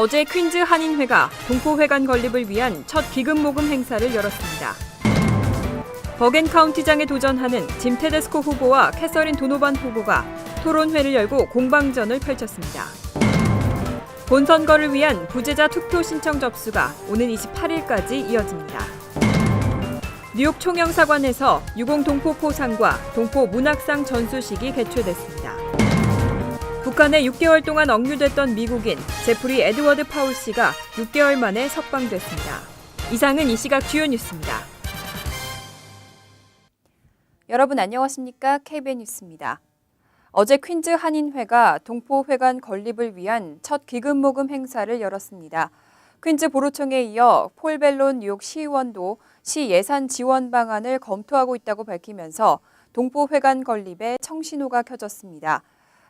어제 퀸즈 한인회가 동포회관 건립을 위한 첫 기금 모금 행사를 열었습니다. 버겐카운티장에 도전하는 짐 테데스코 후보와 캐서린 도노반 후보가 토론회를 열고 공방전을 펼쳤습니다. 본선거를 위한 부재자 투표 신청 접수가 오는 28일까지 이어집니다. 뉴욕 총영사관에서 유공 동포 포상과 동포 문학상 전수식이 개최됐습니다. 북한에 6개월 동안 억류됐던 미국인 제프리 에드워드 파울 씨가 6개월 만에 석방됐습니다. 이상은 이 시각 주요 뉴스입니다. 여러분 안녕하십니까? KBN 뉴스입니다. 어제 퀸즈 한인회가 동포회관 건립을 위한 첫 기금 모금 행사를 열었습니다. 퀸즈 보로청에 이어 폴 벨론 뉴욕 시의원도 시 예산 지원 방안을 검토하고 있다고 밝히면서 동포회관 건립에 청신호가 켜졌습니다.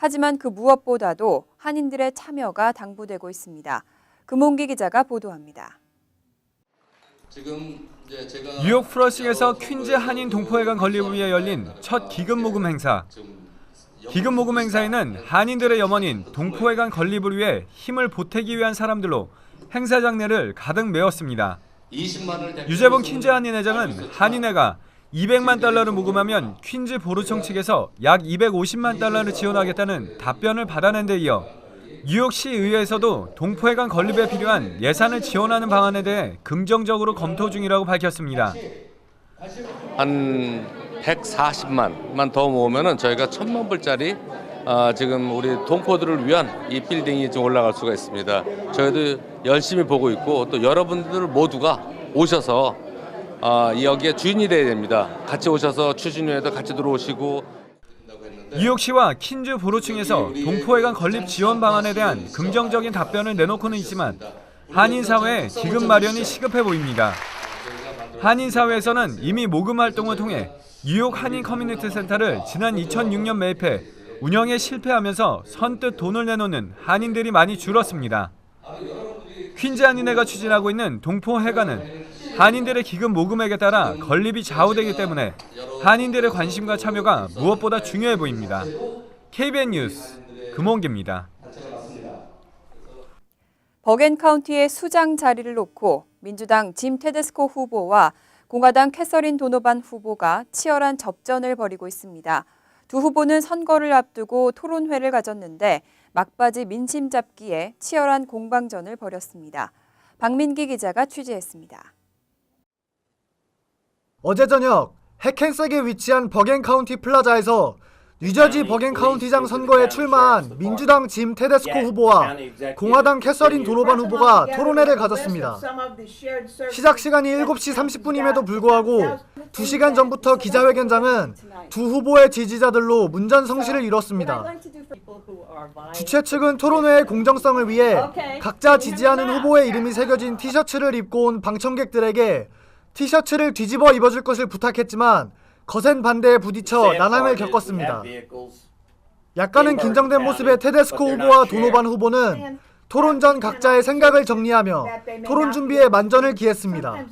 하지만 그 무엇보다도 한인들의 참여가 당부되고 있습니다. 금홍기 기자가 보도합니다. 뉴욕 플러싱에서 퀸즈 한인 동포회관 건립을 위해 열린 첫 기금 모금 행사. 기금 모금 행사에는 한인들의 염원인 동포회관 건립을 위해 힘을 보태기 위한 사람들로 행사 장내를 가득 메웠습니다. 유재봉 퀸즈 한인 회장은 한인회가 200만 달러를 모금하면 퀸즈 보루청 측에서 약 250만 달러를 지원하겠다는 답변을 받아낸 데 이어 뉴욕시 의회에서도 동포회관 건립에 필요한 예산을 지원하는 방안에 대해 긍정적으로 검토 중이라고 밝혔습니다. 한 140만만 더 모으면은 저희가 1,000만 불짜리 지금 우리 동포들을 위한 이 빌딩이 좀 올라갈 수가 있습니다. 저희도 열심히 보고 있고 또 여러분들 모두가 오셔서 여기에 주인이 돼야 됩니다. 같이 오셔서 추진위에도 같이 들어오시고. 뉴욕시와 퀸즈 보로층에서 동포회관 건립 지원 방안에 대한 긍정적인 답변을 내놓고는 있지만 한인 사회에 기금 마련이 시급해 보입니다. 한인 사회에서는 이미 모금 활동을 통해 뉴욕 한인 커뮤니티 센터를 지난 2006년 매입해 운영에 실패하면서 선뜻 돈을 내놓는 한인들이 많이 줄었습니다. 퀸즈 한인회가 추진하고 있는 동포회관은 한인들의 기금 모금액에 따라 건립이 좌우되기 때문에 한인들의 관심과 참여가 무엇보다 중요해 보입니다. KBN 뉴스 금홍기입니다. 버겐카운티의 수장 자리를 놓고 민주당 짐 테데스코 후보와 공화당 캐서린 도노반 후보가 치열한 접전을 벌이고 있습니다. 두 후보는 선거를 앞두고 토론회를 가졌는데 막바지 민심 잡기에 치열한 공방전을 벌였습니다. 박민기 기자가 취재했습니다. 어제 저녁 해켄색에 위치한 버겐카운티 플라자에서 뉴저지 버겐카운티장 선거에 출마한 민주당 짐 테데스코 후보와 공화당 캐서린 도노반 후보가 토론회를 가졌습니다. 시작 시간이 7시 30분임에도 불구하고 2시간 전부터 기자회견장은 두 후보의 지지자들로 문전성시를 이뤘습니다. 주최 측은 토론회의 공정성을 위해 각자 지지하는 후보의 이름이 새겨진 티셔츠를 입고 온 방청객들에게 티셔츠를 뒤집어 입어줄 것을 부탁했지만 거센 반대에 부딪혀 난항을 겪었습니다. 약간은 긴장된 모습의 테데스코 후보와 도노반 후보는 토론 전 각자의 생각을 정리하며 토론 준비에 만전을 기했습니다.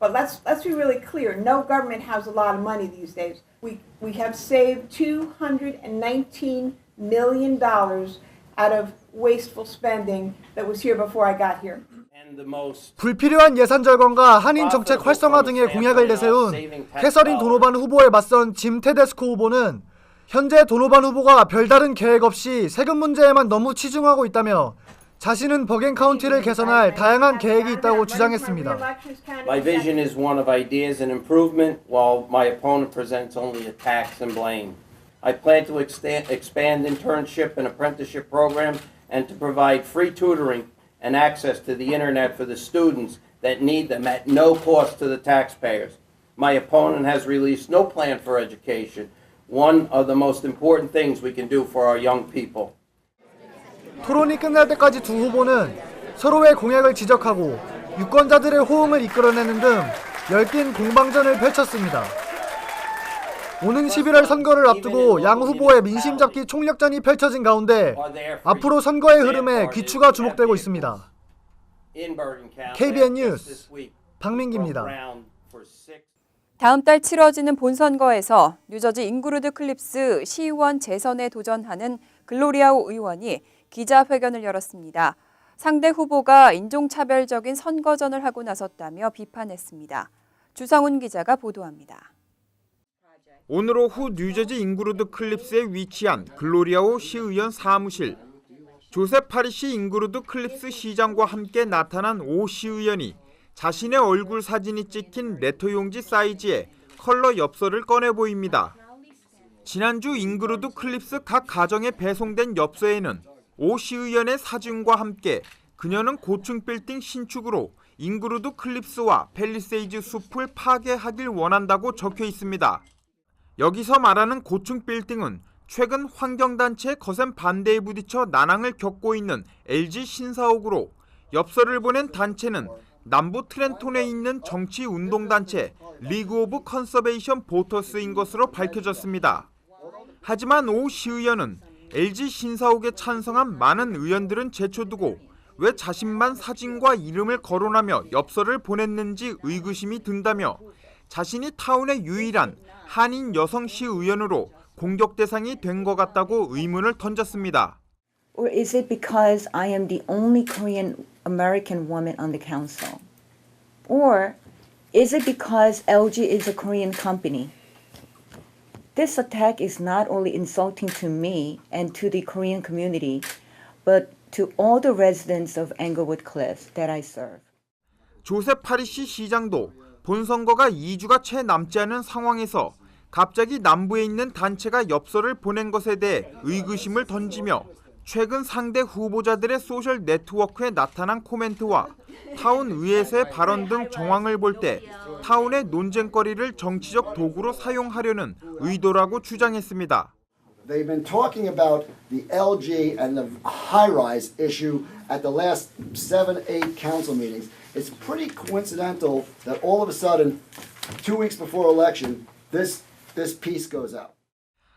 But let's be really clear. No government has a lot of money these days. We have saved $219 million out of wasteful spending that was here before I got here. 불필요한 예산 절감과 한인 정책 활성화 등의 공약을 내세운 캐서린 도노반 후보에 맞선 짐 테데스코 후보는 현재 도노반 후보가 별다른 계획 없이 세금 문제에만 너무 치중하고 있다며 자신은 버겐카운티를 개선할 다양한 계획이 있다고 주장했습니다. My vision is one of ideas and improvement, while my opponent presents only attacks and blame. I plan to expand internship and apprenticeship programs and to provide free tutoring and access to the internet for the students that need them at no cost to the taxpayers. My opponent has released no plan for education, one of the most important things we can do for our young people. 토론이 끝날 때까지 두 후보는 서로의 공약을 지적하고 유권자들의 호응을 이끌어내는 등 열띤 공방전을 펼쳤습니다. 오는 11월 선거를 앞두고 양 후보의 민심 잡기 총력전이 펼쳐진 가운데 앞으로 선거의 흐름에 귀추가 주목되고 있습니다. KBN 뉴스 박민기입니다. 다음 달 치러지는 본선거에서 뉴저지 잉그루드 클립스 시의원 재선에 도전하는 글로리아오 의원이 기자회견을 열었습니다. 상대 후보가 인종차별적인 선거전을 하고 나섰다며 비판했습니다. 주성훈 기자가 보도합니다. 오늘 오후 뉴저지 잉그루드 클립스에 위치한 글로리아오 시의원 사무실. 조셉 파리시 잉그루드 클립스 시장과 함께 나타난 오 시의원이 자신의 얼굴 사진이 찍힌 레터 용지 사이즈의 컬러 엽서를 꺼내 보입니다. 지난주 잉그루드 클립스 각 가정에 배송된 엽서에는 오 시의원의 사진과 함께 그녀는 고층 빌딩 신축으로 잉그루드 클립스와 팰리세이즈 숲을 파괴하길 원한다고 적혀 있습니다. 여기서 말하는 고층 빌딩은 최근 환경단체의 거센 반대에 부딪혀 난항을 겪고 있는 LG 신사옥으로 엽서를 보낸 단체는 남부 트렌톤에 있는 정치운동단체 리그 오브 컨서베이션 보터스인 것으로 밝혀졌습니다. 하지만 오 시의원은 LG 신사옥에 찬성한 많은 의원들은 제쳐두고 왜 자신만 사진과 이름을 거론하며 엽서를 보냈는지 의구심이 든다며 자신이 타운의 유일한 한인 여성 시의원으로 공격 대상이 된 것 같다고 의문을 던졌습니다. Or is it because I am the only Korean American woman on the council? Or is it because LG is a Korean company? This attack is not only insulting to me and to the Korean community, but to all the residents of Englewood Cliffs that I serve. 조셉 파리시 시장도 본선거가 2주가 채 남지 않은 상황에서 갑자기 남부에 있는 단체가 엽서를 보낸 것에 대해 의구심을 던지며 최근 상대 후보자들의 소셜 네트워크에 나타난 코멘트와 타운 의회에서의 발언 등 정황을 볼 때 타운의 논쟁거리를 정치적 도구로 사용하려는 의도라고 주장했습니다. They've been talking about the LG and the high-rise issue at the last 7-8 council meetings. It's pretty coincidental that all of a sudden, 2 weeks before election, this piece goes out.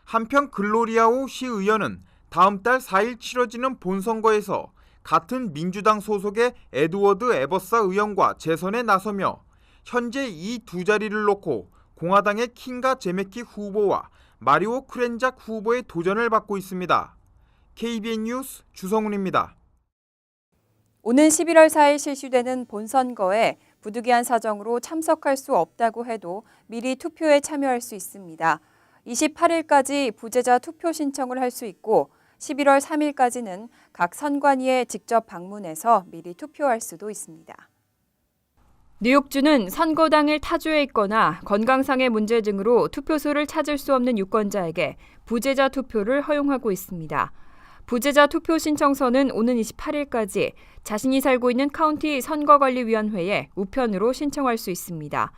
한편 글로리아오 시의원은 다음 달 4일 치러지는 본선거에서 같은 민주당 소속의 에드워드 에버사 의원과 재선에 나서며 현재 이 두 자리를 놓고 공화당의 킹가 제메키 후보와 마리오 크렌작 후보의 도전을 받고 있습니다. KBN 뉴스 주성훈입니다. 오는 11월 4일 실시되는 본선거에 부득이한 사정으로 참석할 수 없다고 해도 미리 투표에 참여할 수 있습니다. 28일까지 부재자 투표 신청을 할 수 있고 11월 3일까지는 각 선관위에 직접 방문해서 미리 투표할 수도 있습니다. 뉴욕주는 선거 당일 타주에 있거나 건강상의 문제 등으로 투표소를 찾을 수 없는 유권자에게 부재자 투표를 허용하고 있습니다. 부재자 투표 신청서는 오는 28일까지 자신이 살고 있는 카운티 선거관리위원회에 우편으로 신청할 수 있습니다.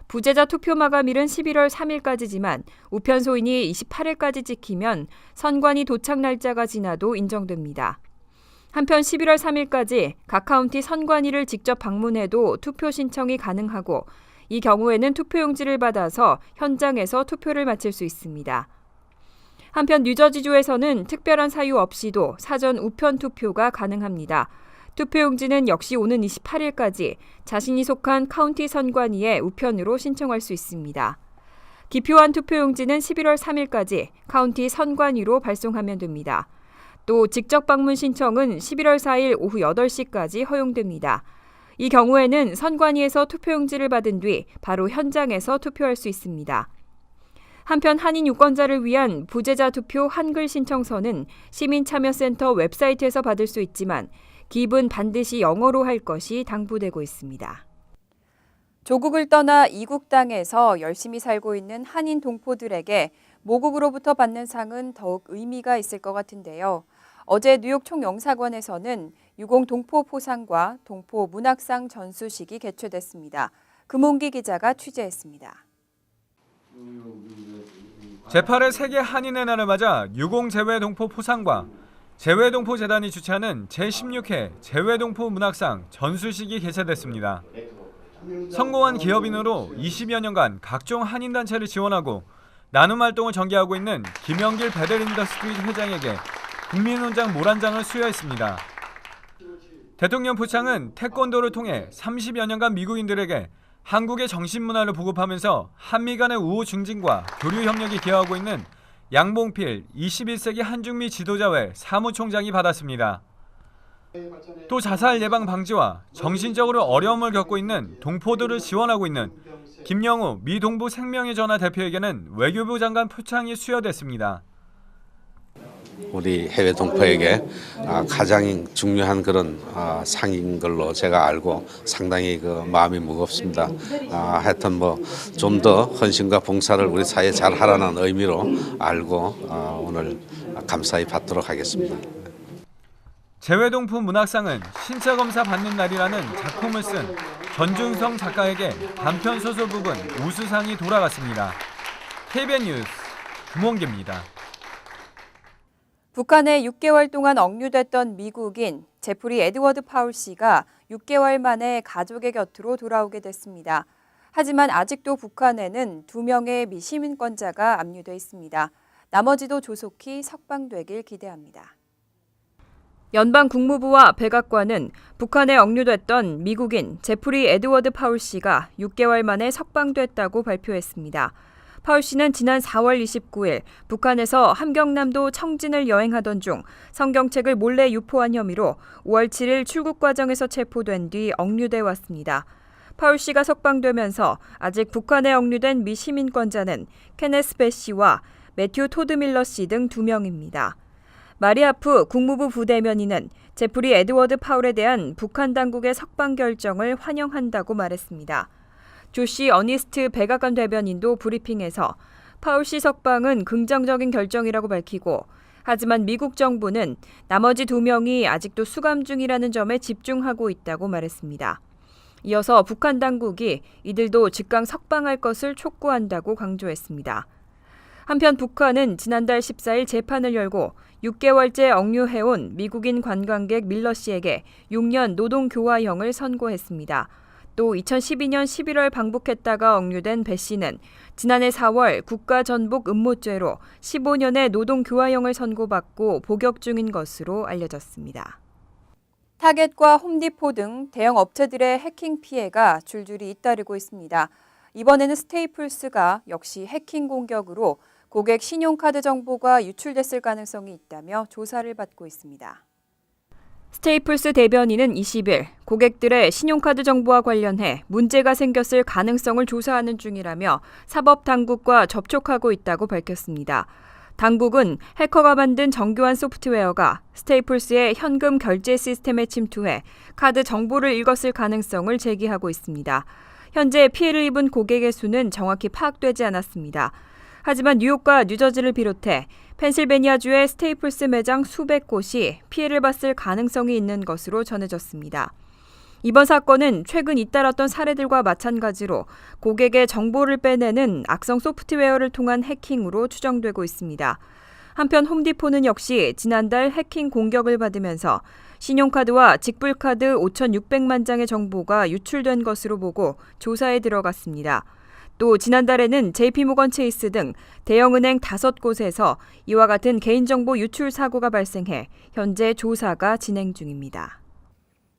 부재자 투표 마감일은 11월 3일까지지만 우편 소인이 28일까지 지키면 선관위 도착 날짜가 지나도 인정됩니다. 한편 11월 3일까지 각 카운티 선관위를 직접 방문해도 투표 신청이 가능하고 이 경우에는 투표용지를 받아서 현장에서 투표를 마칠 수 있습니다. 한편 뉴저지주에서는 특별한 사유 없이도 사전 우편 투표가 가능합니다. 투표용지는 역시 오는 28일까지 자신이 속한 카운티 선관위에 우편으로 신청할 수 있습니다. 기표한 투표용지는 11월 3일까지 카운티 선관위로 발송하면 됩니다. 또 직접 방문 신청은 11월 4일 오후 8시까지 허용됩니다. 이 경우에는 선관위에서 투표용지를 받은 뒤 바로 현장에서 투표할 수 있습니다. 한편 한인 유권자를 위한 부재자 투표 한글 신청서는 시민참여센터 웹사이트에서 받을 수 있지만 기입은 반드시 영어로 할 것이 당부되고 있습니다. 조국을 떠나 이국 땅에서 열심히 살고 있는 한인 동포들에게 모국으로부터 받는 상은 더욱 의미가 있을 것 같은데요. 어제 뉴욕 총영사관에서는 유공 동포 포상과 동포 문학상 전수식이 개최됐습니다. 금홍기 기자가 취재했습니다. 제8회 세계 한인의 날을 맞아 유공 재외동포 포상과 재외동포 재단이 주최하는 제16회 재외동포 문학상 전수식이 개최됐습니다. 성공한 기업인으로 20여 년간 각종 한인단체를 지원하고 나눔 활동을 전개하고 있는 김영길 베델인더스트리 회장에게 국민훈장 모란장을 수여했습니다. 대통령 포상은 태권도를 통해 30여 년간 미국인들에게 한국의 정신문화를 보급하면서 한미 간의 우호 증진과 교류 협력에 기여하고 있는 양봉필 21세기 한중미 지도자회 사무총장이 받았습니다. 또 자살 예방 방지와 정신적으로 어려움을 겪고 있는 동포들을 지원하고 있는 김영우 미 동부 생명의 전화 대표에게는 외교부 장관 표창이 수여됐습니다. 우리 해외 동포에게 가장 중요한 그런 상인 걸로 제가 알고 상당히 그 마음이 무겁습니다. 하여튼 뭐 좀 더 헌신과 봉사를 우리 사회에 잘 하라는 의미로 알고 오늘 감사히 받도록 하겠습니다. 재외동포 문학상은 신체검사 받는 날이라는 작품을 쓴 전준성 작가에게 단편 소설 부분 우수상이 돌아갔습니다. KBN 뉴스 김원기입니다. 북한에 6개월 동안 억류됐던 미국인 제프리 에드워드 파울 씨가 6개월 만에 가족의 곁으로 돌아오게 됐습니다. 하지만 아직도 북한에는 2명의 미시민권자가 압류돼 있습니다. 나머지도 조속히 석방되길 기대합니다. 연방국무부와 백악관은 북한에 억류됐던 미국인 제프리 에드워드 파울 씨가 6개월 만에 석방됐다고 발표했습니다. 파울 씨는 지난 4월 29일 북한에서 함경남도 청진을 여행하던 중 성경책을 몰래 유포한 혐의로 5월 7일 출국 과정에서 체포된 뒤 억류돼 왔습니다. 파울 씨가 석방되면서 아직 북한에 억류된 미 시민권자는 케네스 배 씨와 매튜 토드 밀러 씨 등 2명입니다. 마리아프 국무부 부대변인은 제프리 에드워드 파울에 대한 북한 당국의 석방 결정을 환영한다고 말했습니다. 조시 어니스트 백악관 대변인도 브리핑에서 파울 씨 석방은 긍정적인 결정이라고 밝히고, 하지만 미국 정부는 나머지 2명이 아직도 수감 중이라는 점에 집중하고 있다고 말했습니다. 이어서 북한 당국이 이들도 즉각 석방할 것을 촉구한다고 강조했습니다. 한편 북한은 지난달 14일 재판을 열고 6개월째 억류해온 미국인 관광객 밀러 씨에게 6년 노동교화형을 선고했습니다. 또 2012년 11월 방북했다가 억류된 배 씨는 지난해 4월 국가전복 음모죄로 15년의 노동교화형을 선고받고 복역 중인 것으로 알려졌습니다. 타겟과 홈디포 등 대형 업체들의 해킹 피해가 줄줄이 잇따르고 있습니다. 이번에는 스테이플스가 역시 해킹 공격으로 고객 신용카드 정보가 유출됐을 가능성이 있다며 조사를 받고 있습니다. 스테이플스 대변인은 20일 고객들의 신용카드 정보와 관련해 문제가 생겼을 가능성을 조사하는 중이라며 사법당국과 접촉하고 있다고 밝혔습니다. 당국은 해커가 만든 정교한 소프트웨어가 스테이플스의 현금 결제 시스템에 침투해 카드 정보를 읽었을 가능성을 제기하고 있습니다. 현재 피해를 입은 고객의 수는 정확히 파악되지 않았습니다. 하지만 뉴욕과 뉴저지를 비롯해 펜실베니아주의 스테이플스 매장 수백 곳이 피해를 봤을 가능성이 있는 것으로 전해졌습니다. 이번 사건은 최근 잇따랐던 사례들과 마찬가지로 고객의 정보를 빼내는 악성 소프트웨어를 통한 해킹으로 추정되고 있습니다. 한편 홈디포는 역시 지난달 해킹 공격을 받으면서 신용카드와 직불카드 5,600만 장의 정보가 유출된 것으로 보고 조사에 들어갔습니다. 또 지난달에는 JP모건 체이스 등 대형은행 5곳에서 이와 같은 개인정보 유출 사고가 발생해 현재 조사가 진행 중입니다.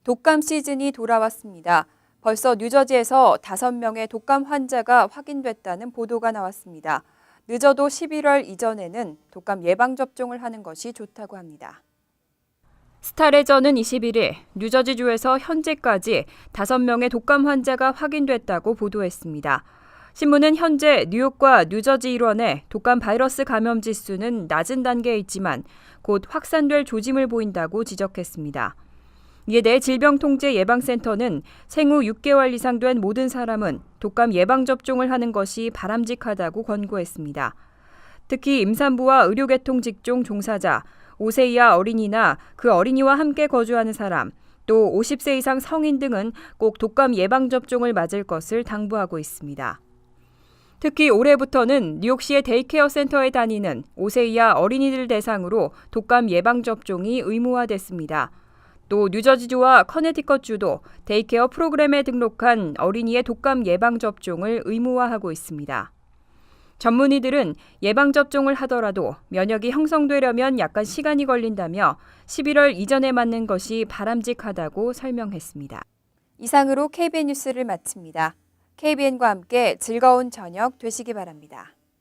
독감 시즌이 돌아왔습니다. 벌써 뉴저지에서 5명의 독감 환자가 확인됐다는 보도가 나왔습니다. 늦어도 11월 이전에는 독감 예방접종을 하는 것이 좋다고 합니다. 스타레저는 21일 뉴저지주에서 현재까지 5명의 독감 환자가 확인됐다고 보도했습니다. 신문은 현재 뉴욕과 뉴저지 일원의 독감 바이러스 감염 지수는 낮은 단계에 있지만 곧 확산될 조짐을 보인다고 지적했습니다. 이에 대해 질병통제예방센터는 생후 6개월 이상 된 모든 사람은 독감 예방접종을 하는 것이 바람직하다고 권고했습니다. 특히 임산부와 의료계통 직종 종사자, 5세 이하 어린이나 그 어린이와 함께 거주하는 사람, 또 50세 이상 성인 등은 꼭 독감 예방접종을 맞을 것을 당부하고 있습니다. 특히 올해부터는 뉴욕시의 데이케어 센터에 다니는 5세 이하 어린이들 대상으로 독감 예방접종이 의무화됐습니다. 또 뉴저지주와 커네티컷주도 데이케어 프로그램에 등록한 어린이의 독감 예방접종을 의무화하고 있습니다. 전문의들은 예방접종을 하더라도 면역이 형성되려면 약간 시간이 걸린다며 11월 이전에 맞는 것이 바람직하다고 설명했습니다. 이상으로 KBN 뉴스를 마칩니다. KBN과 함께 즐거운 저녁 되시기 바랍니다.